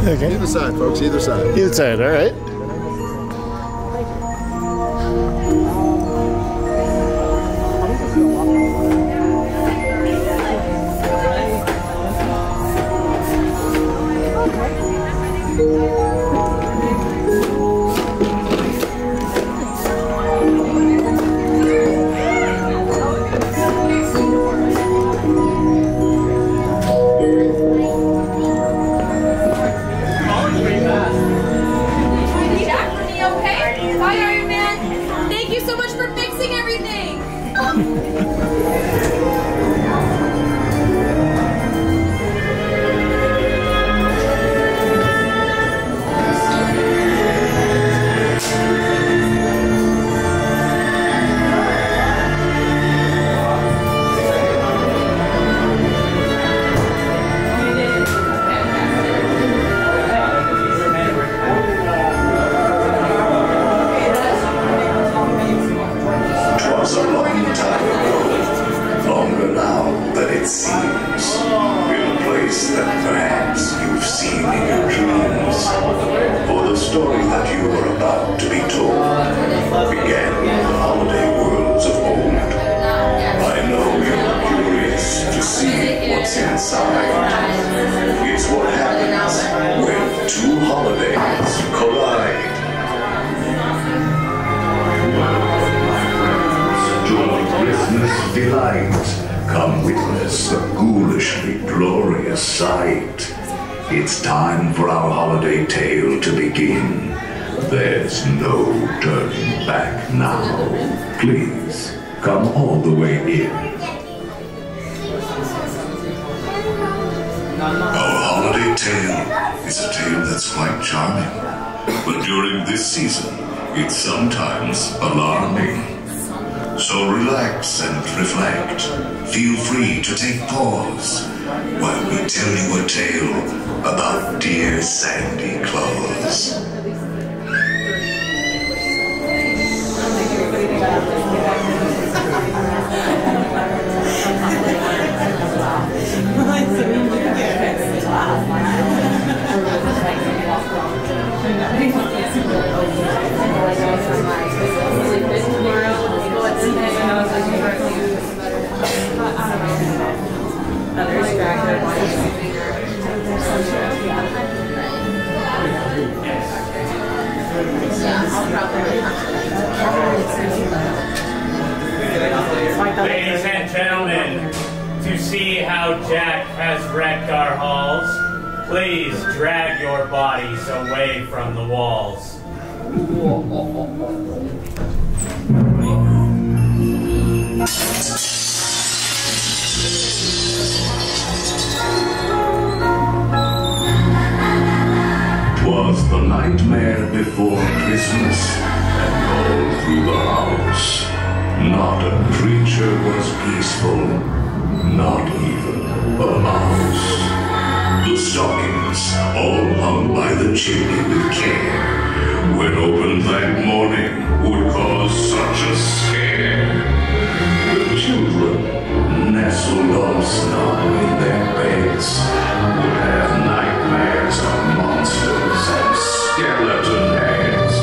Okay. Either side, folks, either side. Either side, all right. Come witness a ghoulishly glorious sight. It's time for our holiday tale to begin. There's no turning back now. Please, come all the way in. Our holiday tale is a tale that's quite charming, but during this season, it's sometimes alarming. So relax and reflect. Feel free to take pause while we tell you a tale about dear Sandy Claus. Ladies and gentlemen, to see how Jack has wrecked our halls, please drag your bodies away from the walls. 'Twas the nightmare before Christmas, and all through the house, not a creature was peaceful, not even a mouse. The stockings all hung by the chimney with care, when opened that morning, would cause such a scare. The children, nestled all snug in their beds, would have nightmares of monsters and skeleton heads.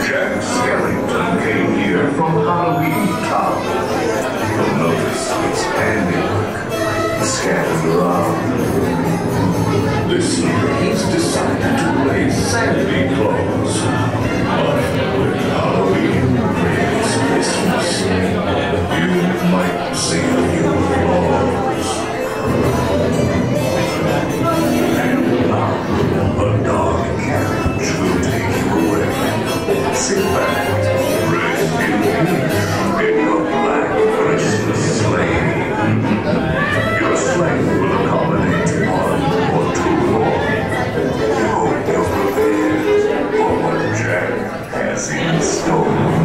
Jack Skellington came here from Halloween Town. You'll notice its handiwork scattered around. This year he's decided to play Sandy Claus. But when Halloween brings Christmas, you might see a few flaws. And now, a dark carriage will take you away. Sit back, rest in peace in your black Christmas sleigh. us in stone.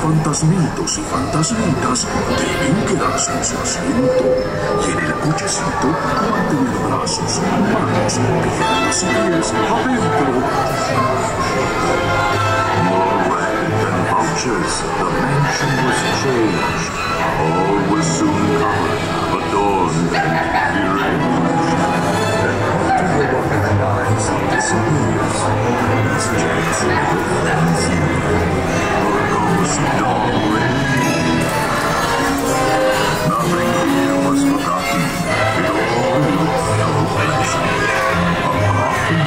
Fantasmitos y fantasmitas deben quedarse en su asiento y en el cochecito mantener brazos, manos, piernas y pies adentro. More rent than vouchers, the mansion was changed. All was soon covered, adorned, and deranged. And the wandering eyes disappears as Jack's little fancy. Nothing here was forgotten. It all looked so pleasant. A coffin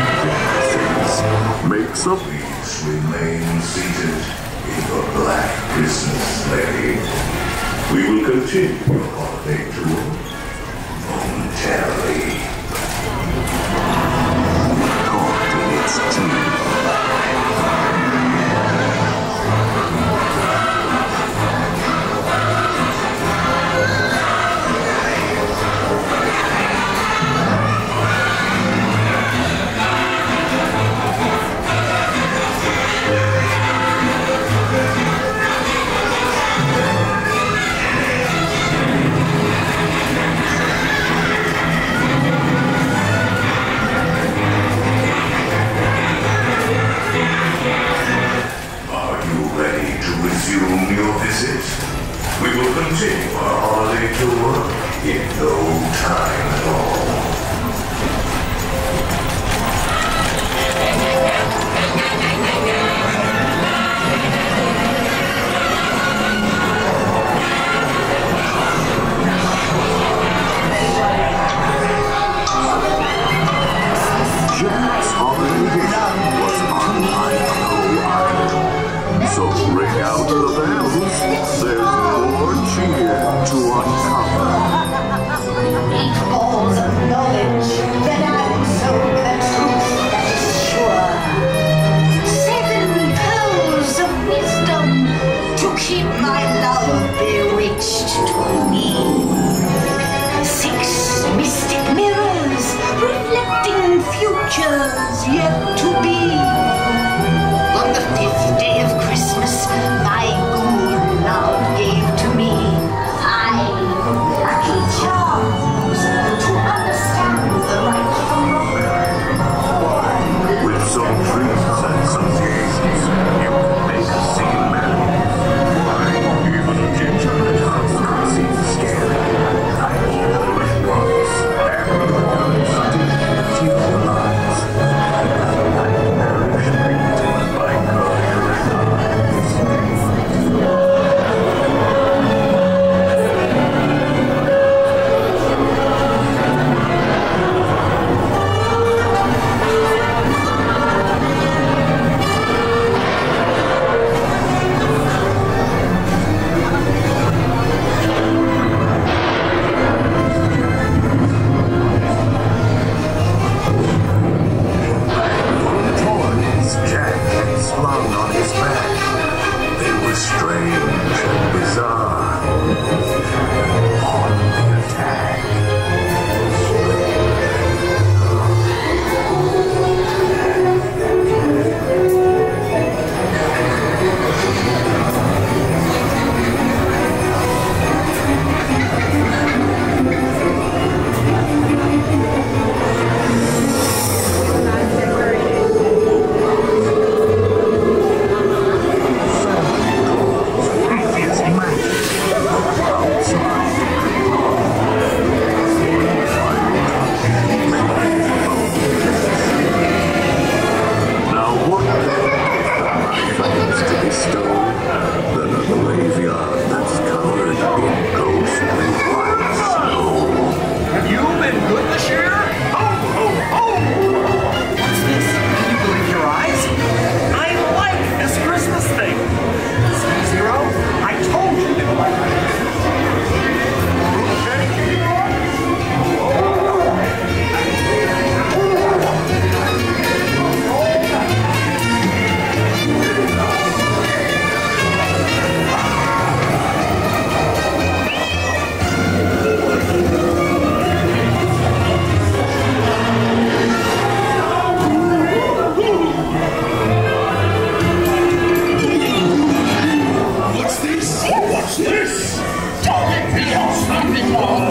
makes a Please remain seated in the Black Christmas sleigh. We will continue your holiday tour momentarily. Caught in its teeth. Resume your visit. We will continue our holiday tour in no time at all. Jack's holiday vision was on Idaho Island. So ring out the bells. There's more cheer to uncover. Eat all the What's this? Don't let me off something wrong.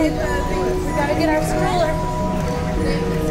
We gotta get our stroller.